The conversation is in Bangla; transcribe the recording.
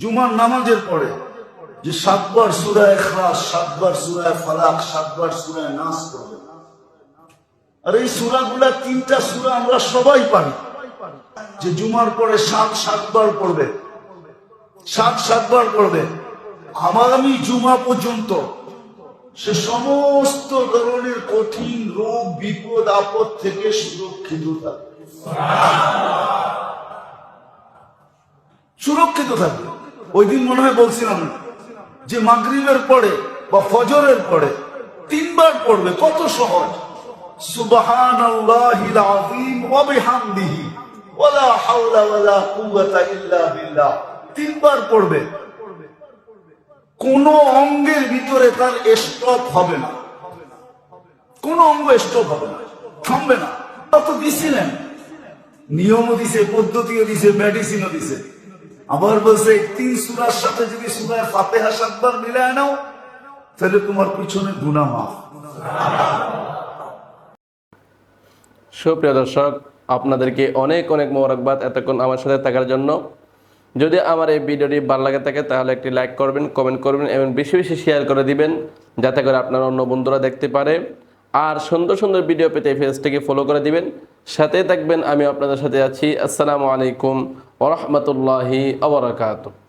জুমার নামাজের পরে যে 7 বার সূরা ইখলাস, 7 বার সূরা ফালাক, 7 বার সূরা নাস পড়বে। আর এই সূরাগুলা 3টা সূরা আমরা সবাই পারি। যে জুমার পরে 7 বার পড়বে, 7 বার পড়বে, আগামী জুমা পর্যন্ত সে সমস্ত ধরনের কঠিন রোগ বিপদ আপদ থেকে সুরক্ষিত থাকবে, সুরক্ষিত থাকবে। ওই দিন মনে হয় বলছিলাম যে মাগরিবের পরে বা ফজরের পরে 3 বার পড়বে, কত সহজ। সুবহানাল্লাহিল আযীম ওয়া বিহামদিহি ওয়ালা হাওলা ওয়ালা কুওয়াতা ইল্লা বিল্লাহ 3 বার পড়বে। কোন অঙ্গের ভিতরে তার স্টপ হবে না, কোন অঙ্গ স্টপ হবে না, থামবে না। তত দিছিলেন, নিয়মও দিছে, পদ্ধতিও দিছে, মেডিসিনও দিছে। আবার বলছে 3 সূরার সাথে যদি সূরা ফাতিহা 7 বার মিলায় নাও তাহলে তোমার পিছনে গুনাহ মাফ। সুপ্রিয় দর্শক, আপনাদেরকে অনেক অনেক মোবারকবাদ এতক্ষণ আমার সাথে থাকার জন্য। যদি আমার এই ভিডিওটি ভালো লাগে থাকে তাহলে একটি লাইক করবেন, কমেন্ট করবেন এবং বেশি বেশি শেয়ার করে দিবেন যাতে করে আপনার অন্য বন্ধুরা দেখতে পারে। আর সুন্দর সুন্দর ভিডিও পেতে পেজটিকে ফলো করে দিবেন, সাথে থাকবেন। আমি আপনাদের সাথে আছি। আসসালামু আলাইকুম ওয়া রাহমাতুল্লাহি ওয়া বারাকাতুহু।